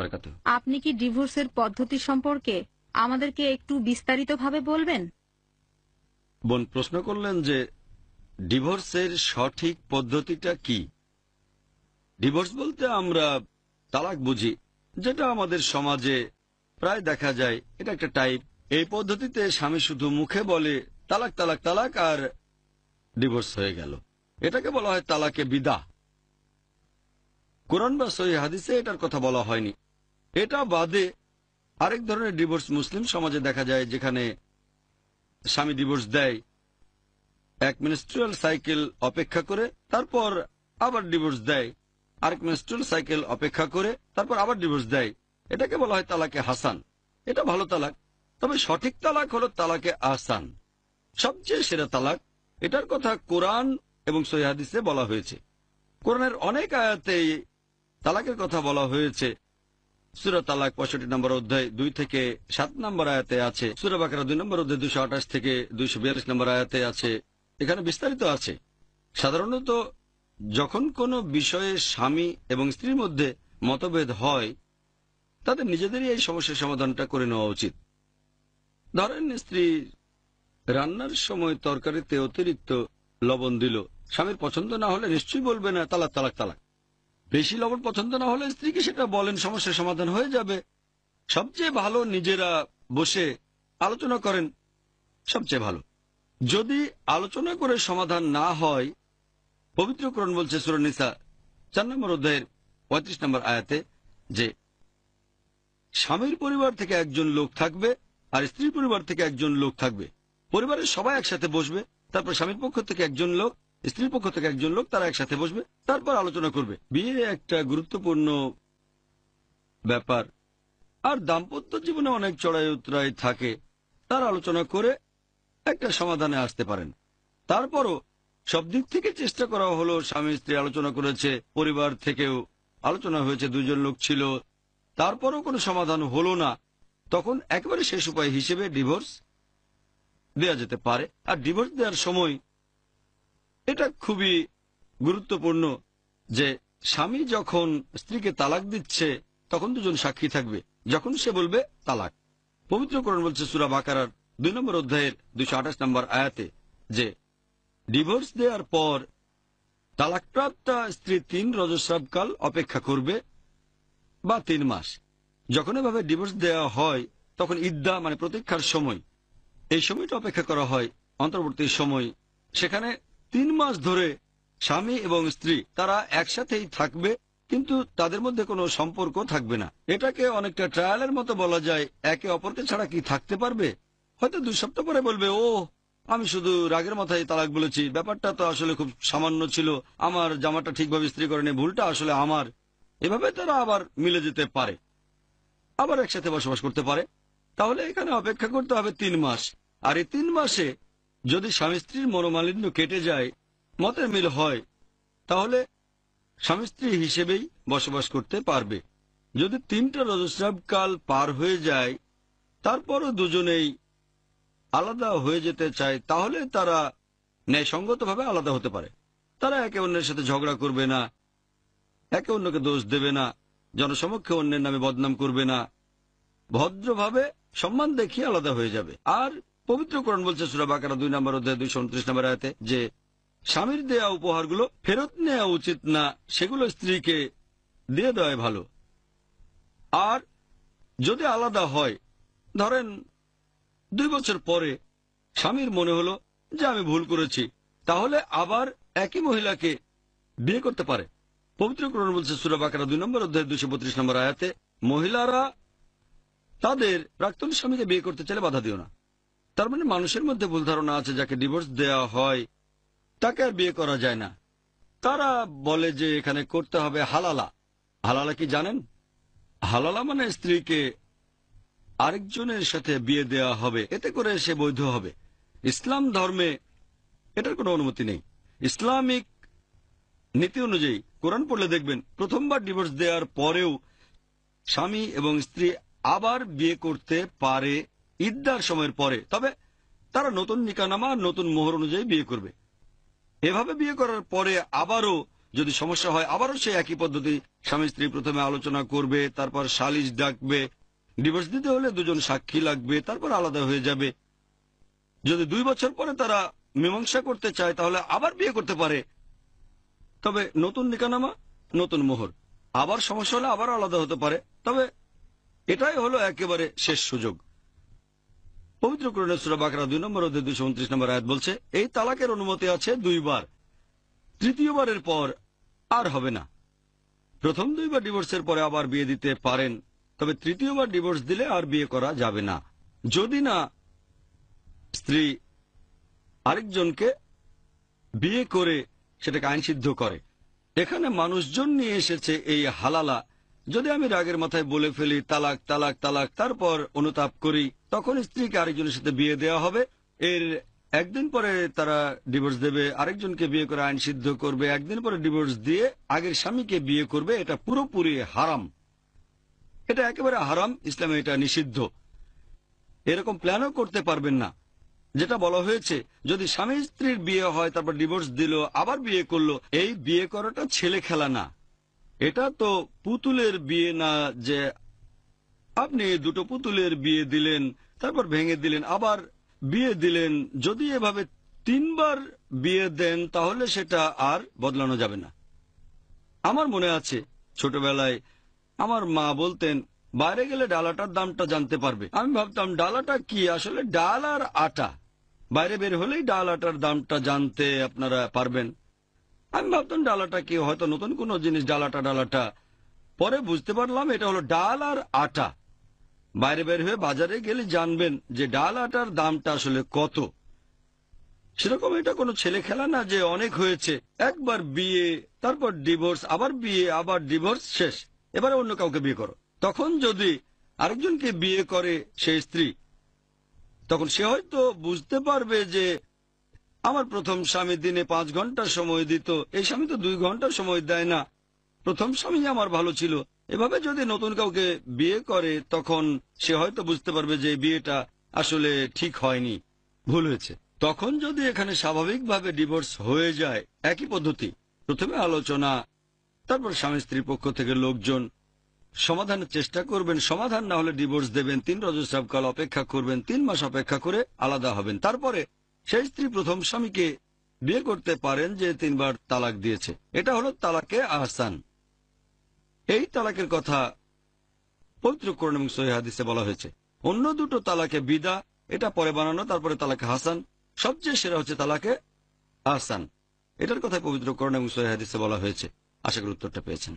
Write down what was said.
বারাকাতুহু। আপনি কি ডিভোর্সের পদ্ধতি সম্পর্কে আমাদেরকে একটু বিস্তারিতভাবে বলবেন? বোন প্রশ্ন করলেন যে ডিভোর্সের সঠিক পদ্ধতিটা কি। ডিভোর্স বলতে আমরা তালাক বুঝি, যেটা আমাদের সমাজে প্রায় দেখা যায়। এটা একটা টাইপ। এই পদ্ধতিতে স্বামী শুধু মুখে বলে তালাক তালাক তালাক আর ডিভোর্স হয়ে গেল। এটাকে বলা হয় তালাকে বিদা। কোরআন বা সহিহ হাদিসে এটার কথা বলা হয়নি। এটা বাদে আরেক ধরনের ডিভোর্স মুসলিম সমাজে দেখা যায়, যেখানে স্বামী ডিভোর্স দেয়, এক মেনস্ট্রুয়াল সাইকেল অপেক্ষা করে, তারপর আবার ডিভোর্স দেয়, আরেক মেনস্ট্রুয়াল সাইকেল অপেক্ষা করে, তারপর আবার ডিভোর্স দেয়। এটাকে বলা হয় তালাকে হাসান। এটা ভালো তালাক। তবে সঠিক তালাক হলো তালাকে আহসান, সবচেয়ে সেরা তালাক। এটার কথা কোরআন এবং সহিহ হাদিসে বলা হয়েছে। কোরআনের অনেক আয়াতেই তালাকের কথা বলা হয়েছে। সূরা তালাক 65 নম্বর অধ্যায় 2 থেকে 7 নম্বর আয়াতে আছে। সূরা বাকারা 2 নম্বর অধ্যায় 228 থেকে 242 নম্বর আয়াতে আছে। এখানে বিস্তারিত আছে। সাধারণত যখন কোনো বিষয়ে স্বামী এবং স্ত্রীর মধ্যে মতভেদ হয়, তাদের নিজেদেরই এই সমস্যার সমাধানটা করে নেওয়া উচিত। ধরেন, স্ত্রী রান্নার সময় তরকারিতে অতিরিক্ত লবণ দিল। স্বামীর পছন্দ না হলে নিশ্চয়ই বলবে না তালাক তালাক তালাক। বেশি লবণ পছন্দ না হলে স্ত্রীকে সেটা বলেন, সমস্যার সমাধান হয়ে যাবে। সবচেয়ে ভালো নিজেরা বসে আলোচনা করেন, সবচেয়ে ভালো। যদি আলোচনা করে সমাধান না হয়, পবিত্র কোরআন বলছে সূরা নিসা 4 নম্বর অধ্যায়ের 35 নম্বর আয়াতে যে স্বামীর পরিবার থেকে একজন লোক থাকবে আর স্ত্রীর পরিবার থেকে একজন লোক থাকবে। পরিবারের সবাই একসাথে বসবে, তারপর স্বামীর পক্ষ থেকে একজন লোক, স্ত্রীর পক্ষ থেকে একজন লোক, তারা একসাথে বসবে, তারপর আলোচনা করবে। বিয়ে একটা গুরুত্বপূর্ণ ব্যাপার, আর দাম্পত্য জীবনে অনেক চড়াই উতরাই থাকে। তার আলোচনা করে একটা সমাধানে আসতে পারেন। তারপরও সব দিক থেকে চেষ্টা করা হলো। স্বামী স্ত্রী আলোচনা করেছে, পরিবার থেকেও আলোচনা হয়েছে, দুজন লোক ছিল, তারপরও কোনো সমাধান হলো না। তখন একেবারে শেষ উপায় হিসেবে ডিভোর্স দেয়া যেতে পারে। আর ডিভোর্স দেওয়ার সময় এটা খুবই গুরুত্বপূর্ণ যে স্বামী যখন স্ত্রীকে তালাক দিচ্ছে, তখন দুজন সাক্ষী থাকবে। যখন সে বলবে তালাক, পবিত্র কোরআন বলছে সূরা বাকারার 2 নম্বর অধ্যায়ের 228 নম্বর আয়াতে যে ডিভোর্স দেওয়ার পর তালাকপ্রাপ্ত স্ত্রী 3 রজস্রাবকাল অপেক্ষা করবে, বা 3 মাস। যখন এভাবে ডিভোর্স দেওয়া হয়, তখন ইদ্দা মানে প্রতীক্ষার সময়, এই সময়টা অপেক্ষা করা হয়, অন্তর্বর্তী সময়। সেখানে 3 মাস ধরে স্বামী এবং স্ত্রী তারা একসাথেই থাকবে, কিন্তু তাদের মধ্যে কোনো সম্পর্ক থাকবে না। এটাকে অনেকটা ট্রায়ালের মতো বলা যায়। একে অপরকে ছাড়া কি থাকতে পারবে? হয়তো 2 সপ্তাহ পরে বলবে, ও আমি শুধু রাগের মাথায় তালাক বলেছি, ব্যাপারটা তো আসলে খুব সামান্য ছিল, আমার জামাটা ঠিকভাবে ইস্ত্রি করেনি, ভুলটা আসলে আমার। এভাবে তারা আবার মিলে যেতে পারে, আবার একসাথে বসবাস করতে পারে। তাহলে এখানে অপেক্ষা করতে হবে 3 মাস। আর এই 3 মাসে যদি স্বামী স্ত্রীর মনোমালিন্য কেটে যায়, মতের মিল হয়, তাহলে স্বামী স্ত্রী হিসেবেই বসবাস করতে পারবে। যদি 3টা রজস্রাবকাল পার হয়ে যায়, তারপরও দুজনেই আলাদা হয়ে যেতে চায়, তাহলে তারা ন্যায়সঙ্গতভাবে আলাদা হতে পারে। তারা একে অন্যের সাথে ঝগড়া করবে না, একে অন্যকে দোষ দেবে না, জনসমক্ষে অন্যের নামে বদনাম করবে না, ভদ্রভাবে সম্মান দেখিয়ে আলাদা হয়ে যাবে। আর পবিত্র কোরআন বলছে সূরা বাকারা 2 নম্বর অধ্যায় 229 নম্বর আয়াতে যে স্বামীর দেয়া উপহারগুলো ফেরত নেওয়া উচিত না, সেগুলো স্ত্রীকে দিয়ে দেওয়াই ভালো। আর যদি আলাদা হয়, ধরেন 2 বছর পরে স্বামীর মনে হলো যে আমি ভুল করেছি, তাহলে আবার একই মহিলাকে বিয়ে করতে পারে। পবিত্র কোরআন বলছে সূরা বাকারা 2 নম্বর অধ্যায় 232 নম্বর আয়াতে মহিলারা তাদের প্রাক্তন স্বামীকে বিয়ে করতে চাইলে বাধা দিও না। তার মানে মানুষের মধ্যে ভুল ধারণা আছে, যাকে ডিভোর্স দেওয়া হয় তাকে আর বিয়ে করা যায় না। তারা বলে যে এখানে করতে হবে হালালা। হালালা কি জানেন? হালালা মানে স্ত্রীকে আরেকজনের সাথে বিয়ে দেওয়া হবে, এতে করে সে বৈধ হবে। ইসলাম ধর্মে এটার কোনো অনুমতি নেই। ইসলামিক নীতি অনুযায়ী কোরআন পড়লে দেখবেন, প্রথমবার ডিভোর্স দেওয়ার পরেও স্বামী এবং স্ত্রী আবার বিয়ে করতে পারে ইদ্দার সময়ের পরে। তবে তারা নতুন নিকাহনামা, নতুন মোহর অনুযায়ী বিয়ে করবে। এভাবে বিয়ে করার পরে আবারও যদি সমস্যা হয় আবারও সেই একই পদ্ধতি, স্বামী স্ত্রী প্রথমে আলোচনা করবে, তারপর সালিশ ডাকবে। ডিভোর্স দিতে হলে দুজন সাক্ষী লাগবে, তারপর আলাদা হয়ে যাবে। যদি 2 বছর পরে তারা মীমাংসা করতে চায় তাহলে আবার বিয়ে করতে পারে, তবে নতুন নিকানামা, নতুন মোহর। আবার সমস্যা হলে আবার আলাদা হতে পারে, তবে এটাই হলো একেবারে শেষ সুযোগ। পবিত্র কোরআনের সূরা বাকারা 2 নম্বর অধ্যায় 229 নম্বর আয়াত বলছে, এই তালাকের অনুমতি আছে 2 বার, তৃতীয়বারের পর আর হবে না। প্রথম 2 বার ডিভোর্সের পরে আবার বিয়ে দিতে পারেন, তবে তৃতীয়বার ডিভোর্স দিলে আর বিয়ে করা যাবে না, যদি না স্ত্রী আরেকজনকে বিয়ে করে সেটাকে আইনসিদ্ধ করে। এখানে মানুষজন নিয়ে এসেছে এই হালালা। যদি আমি রাগের মাথায় বলে ফেলি তালাক তালাক তালাক, তারপর অনুতাপ করি, তখন স্ত্রীকে আরেকজনের সাথে বিয়ে দেওয়া হবে। এর একদিন পরে তারা ডিভোর্স দেবে, আরেকজনকে বিয়ে করে আইন সিদ্ধ করবে, একদিন পরে ডিভোর্স দিয়ে আগের স্বামীকে বিয়ে করবে। এটা পুরোপুরি হারাম, এটা একেবারে হারাম। ইসলামে এটা নিষিদ্ধ। এরকম প্ল্যানও করতে পারবেন না। যেটা বলা হয়েছে, যদি স্বামী স্ত্রীর বিয়ে হয় তারপর ডিভোর্স দিল আবার বিয়ে করলো, এই বিয়ে করাটা ছেলে খেলা না। এটা তো পুতুলের বিয়ে না যে আপনি 2টো পুতুলের বিয়ে দিলেন, তারপর ভেঙে দিলেন, আবার বিয়ে দিলেন। যদি এভাবে 3 বার বিয়ে দেন তাহলে সেটা আর বদলানো যাবে না। আমার মনে আছে ছোটবেলায় আমার মা বলতেন, বাইরে গেলে ডালাটার দামটা জানতে পারবে। আমি ভাবতাম ডালাটা কি, আসলে ডাল আর আটা। বাইরে বের হলেই ডাল আটার দামটা জানতে আপনারা পারবেন। আমি ভাবতাম ডালাটা কি, হয়তো নতুন কোনো জিনিস, ডালাটা ডালাটা। পরে বুঝতে পারলাম এটা হলো ডাল আর আটা। বাইরে বের হয়ে বাজারে গেলে জানবেন যে ডাল আটার দামটা আসলে কত। সেরকম এটা কোনো ছেলে খেলা না যে অনেক হয়েছে, একবার বিয়ে, তারপর ডিভোর্স, আবার বিয়ে, আবার ডিভোর্স, শেষ, এবারে অন্য কাউকে বিয়ে করো। তখন যদি আরেকজনকে বিয়ে করে সেই স্ত্রী, তখন সে হয়তো বুঝতে পারবে যে আমার প্রথম স্বামী দিনে 5 ঘন্টা সময় দিত, এই স্বামী তো 2 ঘন্টা সময় দেয় না, প্রথম স্বামী আমার ভালো ছিল। এভাবে যদি নতুন কাউকে বিয়ে করে তখন সে হয়তো বুঝতে পারবে যে বিয়েটা আসলে ঠিক হয়নি, ভুল হয়েছে। তখন যদি এখানে স্বাভাবিকভাবে ডিভোর্স হয়ে যায়, একই পদ্ধতি, প্রথমে আলোচনা, তারপর স্বামী স্ত্রীর পক্ষ থেকে লোকজন সমাধানের চেষ্টা করবেন। সমাধান না হলে ডিভোর্স দেবেন, 3 রজস্রাবকাল অপেক্ষা করবেন, 3 মাস অপেক্ষা করে আলাদা হবেন। তারপরে সেই স্ত্রী প্রথম স্বামীকে বিয়ে করতে পারেন যে 3 বার তালাক দিয়েছে। এটা হলো তালাকে আহসান। এই তালাকের কথা পবিত্র কোরআন এবং সহিহ হাদিসে বলা হয়েছে। অন্য 2টো তালাকে বিদা, এটা পরে বানানো, তারপরে তালাকে হাসান। সবচেয়ে সেরা হচ্ছে তালাকে আহসান। এটার কথা পবিত্র কোরআন এবং সহিহ হাদিসে বলা হয়েছে। আশা করি উত্তরটা পেয়েছেন।